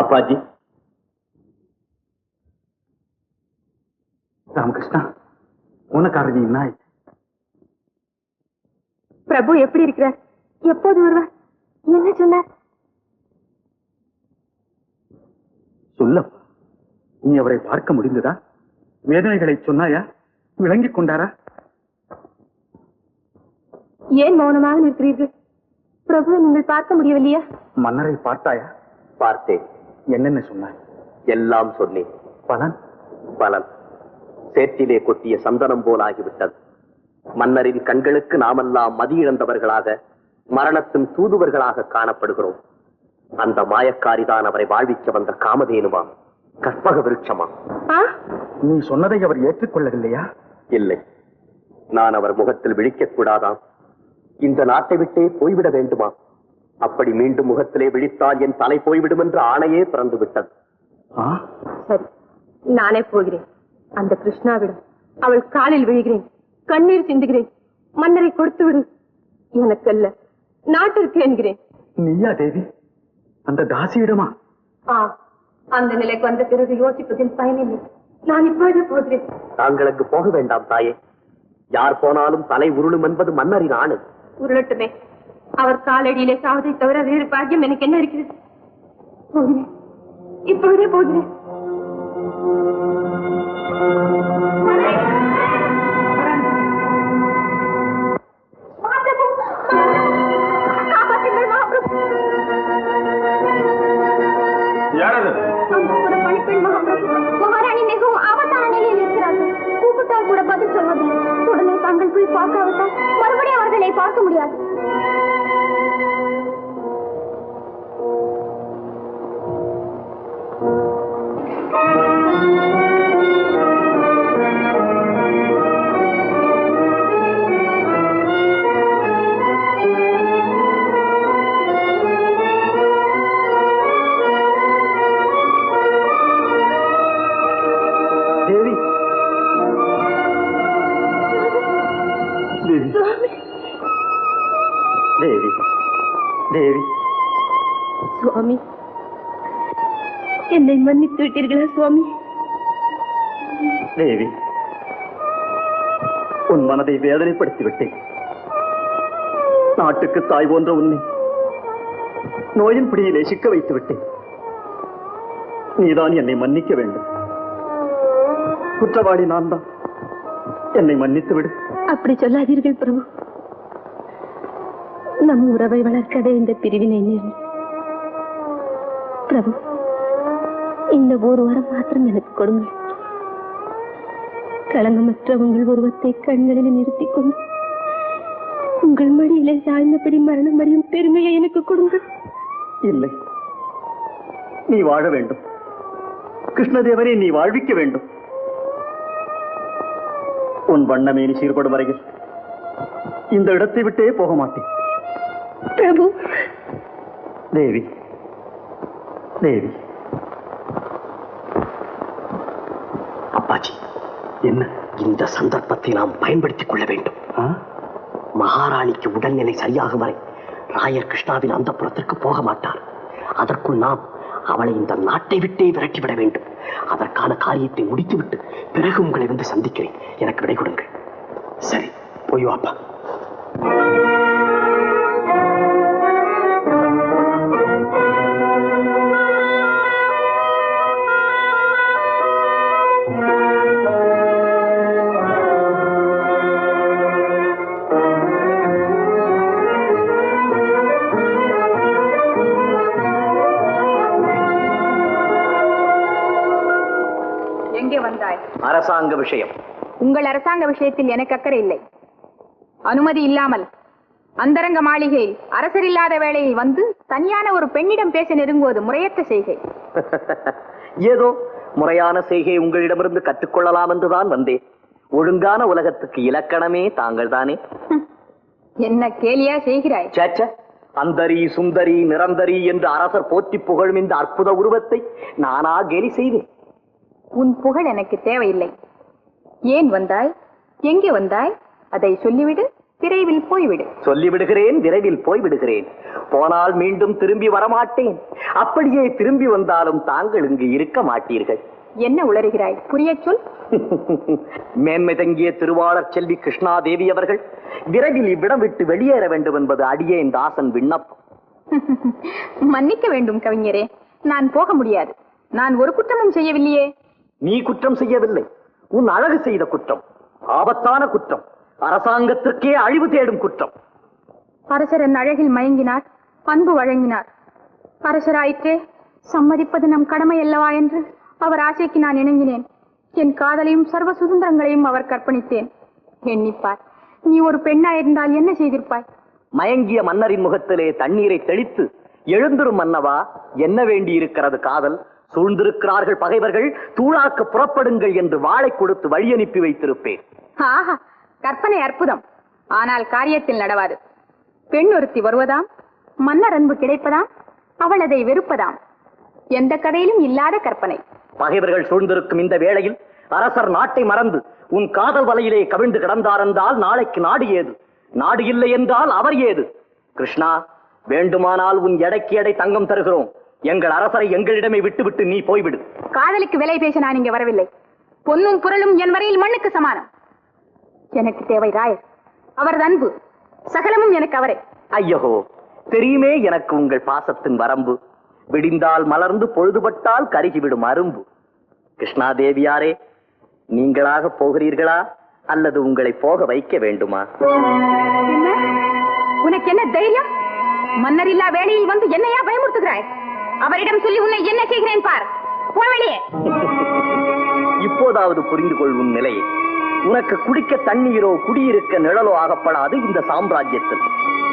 அப்பாஜி. ராமகிருஷ்ணா, உனக்காரதி நாய். பிரபு எப்படி இருக்கிறார்? எப்போது வருவார்? என்ன சொன்னார்? சொல்லப்பா, நீ அவரை பார்க்க முடிந்ததா? வேதனைகளை சொன்னாயா? விளங்கிக் கொண்டாரா? ஏன் மௌனமாக நிற்கிறீர்கள்? பிரபு நீங்கள் பார்க்க முடியவில்லையா? மன்னரை பார்த்தாயா? பார்த்தேன். என்னென்ன சொன்னாய்? எல்லாம் சொன்னேன். பலன்? பலன் சேற்றிலே கொட்டிய சந்தனம் போல் ஆகிவிட்டது. மன்னரின் கண்களுக்கு நாமெல்லாம் மதியிழந்தவர்களாக, மரணத்தின் தூதுவர்களாக காணப்படுகிறோம். அந்த மாயக்காரிதான் அவரை வாழ்விக்க வந்த காமதேனுமா, கற்பக விருட்சமா? நீ சொன்னதை அவர் ஏற்றுக்கொள்ளவில்லையா? இல்லை. நான் அவர் முகத்தில் விழிக்கக் கூடாதாம்? இந்த நாட்டை விட்டே போய்விட வேண்டுமா? அப்படி மீண்டும் முகத்திலே விழித்தால் என் தலை போய்விடும் என்ற ஆணையே பிறந்து விட்டது. சரி, நானே போகிறேன். அந்த கிருஷ்ணாவிடம் அவள் காலில் விழுகிறேன், கண்ணீர் சிந்துகிறேன். மன்னரை கொடுத்து விடு. எனக்கல்ல, நாட்டிற்கு என்கிறேன். நீயா தேவி? அந்த தாசியிடமா? அந்த நிலைக்கு வந்த பிறகு யோசிப்பதில் பயனில்லை. நான் இப்பொழுது போகிறேன். தாங்கள் அங்கு போக வேண்டாம் தாயே. யார் போனாலும் தலை உருளும் என்பது மன்னரின் ஆணை. உருளட்டுமே. அவர் காலடியிலே சாவதை தவிர வேறு பாக்கியம் எனக்கு என்ன இருக்கிறது? போகிறேன், இப்பொழுதே போகிறேன். ஒரு பணிப்பெண் மகாபிரபு, மகாராணி மிகவும் ஆபத்தான நிலையில் இருக்கிறார்கள். கூப்பிட்டால் கூட பதில் சொல்வதில்லை. உடனே தாங்கள் போய் பார்க்காவிட்டால் மறுபடியும் அவர்களை பார்க்க முடியாது. தேவி, தேவி. சுவாமி, என்னை மன்னித்து விட்டீர்களா சுவாமி? தேவி, உன் மனதை வேதனைப்படுத்தி விட்டேன். நாட்டுக்கு தாய் போன்ற உன்னை நோயின் பிடியிலே சிக்க வைத்து விட்டேன். நீதான் என்னை மன்னிக்க வேண்டும். குற்றவாளி நான் தான். என்னை மன்னித்து விடு. அப்படி சொல்லாதீர்கள் பிரபு. நம் உறவை வளர்க்கவே இந்த பிரிவினை நேர்ந்தது. பிரபு, இந்த ஒரு வாரம் மாத்திரம் எனக்கு கொடுங்கள். களங்கமற்ற உங்கள் உருவத்தை கண்களில் நிறுத்திக் கொண்டு உங்கள் மடியிலே சாய்ந்தபடி மரணம் அடையும் பெருமையை எனக்கு கொடுங்கள். இல்லை, நீ வாழ வேண்டும். கிருஷ்ணதேவரை நீ வாழ்விக்க வேண்டும். உன் வண்ணமேனி சீர்படும் வரையில் இந்த இடத்தை விட்டே போக மாட்டேன். பிரபு. தேவி, தேவி. அப்பாஜி, என்ன? இந்த சந்தர்ப்பத்தை நாம் பயன்படுத்திக் கொள்ள வேண்டும். மகாராணிக்கு உடல்நிலை சரியாகும் வரை ராயர் கிருஷ்ணாவின் அந்த புறத்திற்கு போக மாட்டார். அதற்குள் நாம் அவளை இந்த நாட்டை விட்டே விரட்டிவிட வேண்டும். அதற்கான காரியத்தை முடித்துவிட்டு பிறகு உங்களை வந்து சந்திக்கிறேன். எனக்கு விடை கொடுங்கள். சரி, போய் வாப்பா. எங்கே வந்தாய்? அரசாங்க விஷயம். உங்கள் அரசாங்க விஷயத்தில் எனக்கு அக்கறை இல்லை. அனுமதி இல்லாமல் அந்தரங்க மாளிகை அரசர் இல்லாத வேளையில் வந்து தனியான ஒரு பெண்ணிடம் பேச நெருங்குவது முறையற்ற செய்கை. ஏதோ முறையான செய்கை உங்களிடமிருந்து கற்றுக்கொள்ளலாம் என்றுதான் வந்தேன். ஒழுங்கான உலகத்துக்கு இலக்கணமே தாங்கள் தானே. என்ன கேலியா செய்கிறாய்? சேச்ச, அந்தரி சுந்தரி நிரந்தரி என்று அரசர் போற்றி புகழும் இந்த அற்புத உருவத்தை நானா கேலி செய்தேன்? உன் புகழ் எனக்கு தேவையில்லை. ஏன் வந்தாய்? எங்கே வந்தாய்? அதை சொல்லிவிடு, விரைவில் போய்விடு. சொல்லிவிடுகிறேன், விரைவில் போய்விடுகிறேன். போனால் மீண்டும் திரும்பி வரமாட்டேன். அப்படியே திரும்பி வந்தாலும் தாங்கள் இங்கு இருக்க மாட்டீர்கள். என்ன உளறுகிறாய்? புரிய சொல். மேன்மை தங்கிய திருவாளர் செல்வி கிருஷ்ணாதேவி அவர்கள் விரைவில் இவ்விடம் விட்டு வெளியேற வேண்டும் என்பது அடியேன் தாசன் விண்ணப்பம். மன்னிக்க வேண்டும் கவிஞரே, நான் போக முடியாது. நான் ஒரு குற்றமும் செய்யவில்லையே. நீ குற்றம் செய்யவில்லை. உன் அழகு செய்த குற்றம், ஆபத்தான குற்றம், அரசாங்கத்திற்கே அழிவு தேடும் குற்றம். அரசர் என் அழகில் மயங்கினார், அன்பு வழங்கினார். அரசராயிற்றே, சம்மதிப்பது நம் கடமை அல்லவா என்று அவர் ஆசைக்கு நான் இணங்கினேன். என் காதலையும் சர்வ சுதந்திரங்களையும் அவர் கற்பணித்தேன். எண்ணிப்பார், நீ ஒரு பெண்ணாயிருந்தால் என்ன செய்திருப்பாய்? மயங்கிய மன்னரின் முகத்திலே தண்ணீரை தெளித்து, எழுந்திரும் மன்னவா, என்ன வேண்டி இருக்கிறது காதல், சூழ்ந்திருக்கிறார்கள் பகைவர்கள், தூளாக்க புறப்படுங்கள் என்று வாளை கொடுத்து வழி அனுப்பி வைத்திருப்பேன். ஆஹா, கற்பனை அற்புதம். ஆனால் காரியத்தில் நடவாது. பெண் ஒருத்தி வருவதாம், மன்னர் அன்பு கிடைப்பதாம், அவள் அதை வெறுப்பதாம். எந்த கதையிலும் இல்லாத கற்பனை. பகைவர்கள் சூழ்ந்திருக்கும் இந்த வேளையில் அரசர் நாட்டை மறந்து உன் காதல் வலையிலே கவிழ்ந்து கிடந்தார் என்றால் நாளைக்கு நாடு ஏது? நாடு இல்லை என்றால் அவர் ஏது? கிருஷ்ணா, வேண்டுமானால் உன் எடைக்கு எடை தங்கம் தருகிறோம். எங்கள் அரசரை எங்களிடமே விட்டுவிட்டு நீ போய்விடு. காதலுக்கு விலை பேச நான் இங்கே வரவில்லை. பொன்னும் புரளும் என் வரையில் மண்ணுக்கு சமானம். எனக்கு தேவை ராயர், அவரது அன்பு, சகலமும் எனக்கு அவரே. ஐயோ, தெரியுமே எனக்கு உங்கள் பாசத்தின் வரம்பு. விடிந்தால் மலர்ந்து பொழுதுபட்டால் கருகிவிடும் அரும்பு. கிருஷ்ணாதேவியாரே, நீங்களாக போகிறீர்களா அல்லது உங்களை போக வைக்க வேண்டுமா? என்ன? உனக்கு என்ன தைரியம்? மன்னர் இல்லா வேளையில் வந்து என்னையா பயமுறுத்துகிறாய்? அவரிடம் சொல்லி உன்னை என்ன செய்கிறேன் பார். போவழியே. இப்போதாவது புரிந்து கொள் உன் நிலையை. உனக்கு குடிக்க தண்ணீரோ குடியிருக்க நிழலோ ஆகப்படாது இந்த சாம்ராஜ்யத்தில்.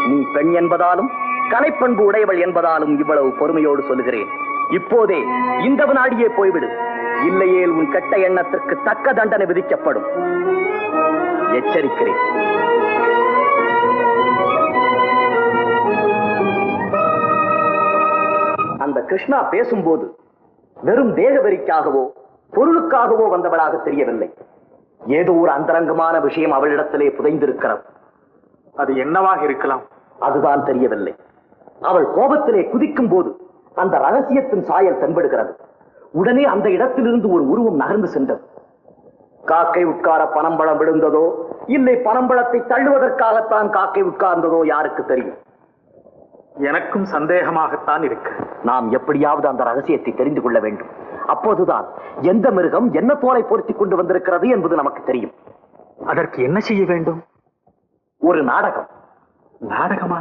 நீ பெண் என்பதாலும் கலைப்பண்பு உடையவள் என்பதாலும் இவ்வளவு பொறுமையோடு சொல்லுகிறேன். இப்போதே இந்த வினாடியே போய்விடு. இல்லையேல் உன் கெட்ட எண்ணத்திற்கு தக்க தண்டனை விதிக்கப்படும். எச்சரிக்கிறேன். அந்த கிருஷ்ணா பேசும்போது வெறும் தேகவெறிக்காகவோ பொருளுக்காகவோ வந்தவளாக தெரியவில்லை. ஏதோ ஒரு அந்தரங்கமான விஷயம் அவளிடத்திலே புதைந்திருக்கிறது. அது என்னவாக இருக்கலாம்? அதுதான் தெரியவில்லை. அவள் கோபத்திலே குதிக்கும் போது அந்த ரகசியத்தின் சாயல் தென்படுகிறது. உடனே அந்த இடத்திலிருந்து ஒரு உருவம் நகர்ந்து சென்றது. காக்கை உட்கார பனம்பழம் விழுந்ததோ இல்லை பனம்பழத்தை தள்ளுவதற்காகத்தான் காக்கை உட்கார்ந்ததோ யாருக்கு தெரியும்? எனக்கும் சந்தேகமாகத்தான் இருக்கு. நாம் எப்படியாவது அந்த ரகசியத்தை தெரிந்து கொள்ள வேண்டும். அப்போதுதான் எந்த மிருகம் என்ன தோலை பொருத்தி கொண்டு வந்திருக்கிறது என்பது நமக்கு தெரியும். அதற்கு என்ன செய்ய வேண்டும்? ஒரு நாடகம். நாடகமா?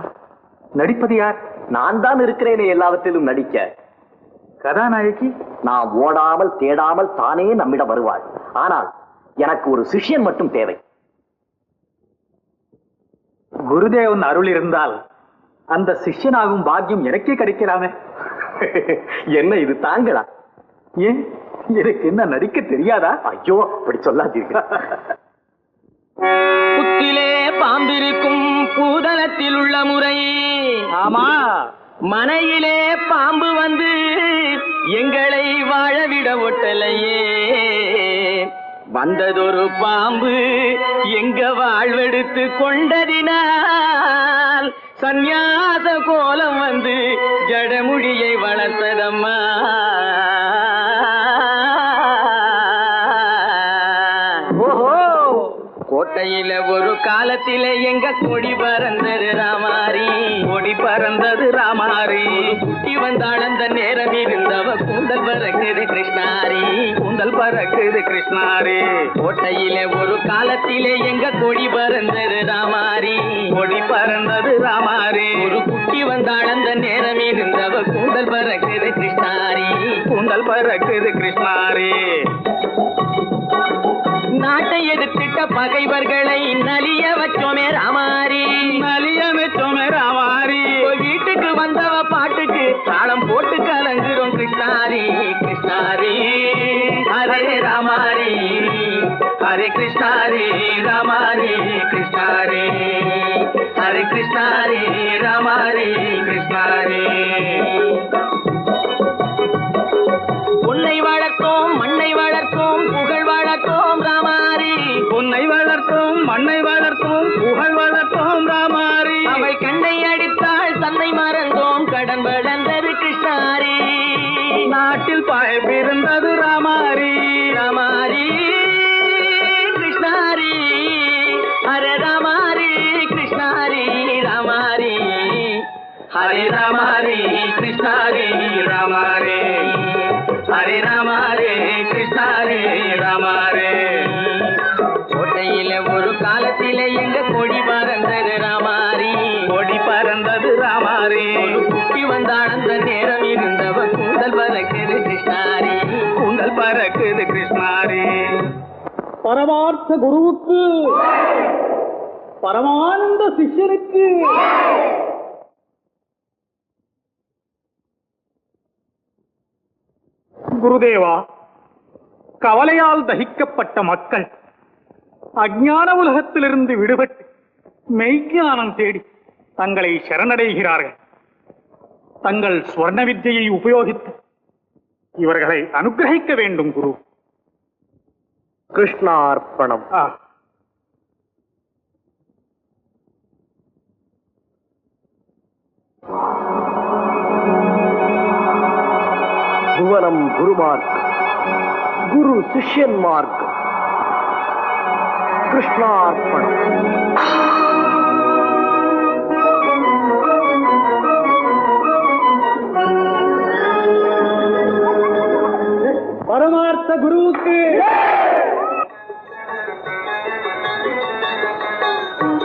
நடிப்பது யார்? நான் தான் இருக்கிறேனே எல்லாவற்றிலும் நடிக்க. கதாநாயகி நாம் ஓடாமல் தேடாமல் தானே நம்மிடம் வருவாள். ஆனால் எனக்கு ஒரு சிஷ்யன் மட்டும் தேவை. குருதேவன் அருள் இருந்தால் அந்த சிஷ்யனாகும் பாக்கியம் எனக்கே கிடைக்கலாமே. என்ன இது தாங்களா? ஏன், எனக்கு என்ன நடிக்க தெரியாதா? ஐயோ, அப்படி சொல்லாதீர்கள். புத்திலே பாம்பிருக்கும் பூதலத்தில் உள்ள முறை. ஆமா, மனையிலே பாம்பு வந்து எங்களை வாழவிட ஒட்டலையே. வந்ததொரு பாம்பு எங்க வாழ்வெடுத்து கொண்டதினால் சந்நியாச கோலம் வந்து ஜடமுடியை வளர்த்ததம்மா. கோட்டையில ஒரு காலத்தில எங்க கொடி பறந்தது ராமாரி. கொடி பறந்தது ராமாரி. குட்டி வந்தாள் அந்த நேரம் இருந்தவ கூந்தல் பறக்குது கிருஷ்ணாரி. கூந்தல் பறக்குது கிருஷ்ணாரி. கோட்டையில ஒரு காலத்தில எங்க கொடி பறந்தது ராமாரி. கொடி பறந்தது ராமாரி. ஒரு குட்டி வந்தாள் அந்த நேரம் இருந்தவ கூந்தல் பறக்குது கிருஷ்ணாரி. கூந்தல் பறக்குது கிருஷ்ணாரி. நாட்டை எதிர்த்திட்ட பகைவர்களை நலிய வச்சோமே ராமாரி. நலிய வச்சோமே ராமாரி. வீட்டுக்கு வந்தவ பாட்டுக்கு தாளம் போட்டு கலங்குறோம் கிருஷ்ணாரி. கிருஷ்ணாரி ஹரே ராமாரி. ஹரே கிருஷ்ணாரி ராமாரி. கிருஷ்ணாரி ஹரே கிருஷ்ணாரி ராமாரி. கிருஷ்ணாரி. உன்னை வளர்த்தோம் மண்ணை வளர்த்தோம் புகழ் வளர்த்தோம் ராமாரி. உன்னை வளர்த்தோம் மண்ணை வளர்த்தோம் புகழ் வளர்த்தோம் காட்டில் பாய்பிருந்தது ராமாரி. ராமாரி கிருஷ்ணாரி ஹரே ராமாரி கிருஷ்ணாரி ராமாரி ஹரே ராமாரி கிருஷ்ணாரி ராமாரி ஹரே ராமாரி கிருஷ்ணாரி ராமாரி. கோட்டையில ஒரு காலத்திலே எங்க கொடி பறந்தது ராமாரி. கொடி பறந்தது ராமாரி. குட்டி வந்தாள் அந்த நேரம் இருந்தவ கூந்தல் பறக்குது கிருஷ்ணாரி. கூந்தல் பறக்குது கிருஷ்ணாரி. பரமார்த்த குருவுக்கு, பரமானந்த சிஷ்யனுக்கு. குருதேவா, கவலையால் தகிக்கப்பட்ட மக்கள் அஞ்ஞான உலகத்திலிருந்து விடுபட்டு மெய்ஞானம் தேடி தங்களை சரணடைகிறார்கள். தங்கள் ஸ்வர்ண வித்யை உபயோகித்து இவர்களை அனுகிரகிக்க வேண்டும் குரு. கிருஷ்ணார்ப்பணம். புவனம் குருமார்க், குரு சிஷ்யன் மார்க். கிருஷ்ணார்ப்பணம். பரமார்த்த குருவுக்கு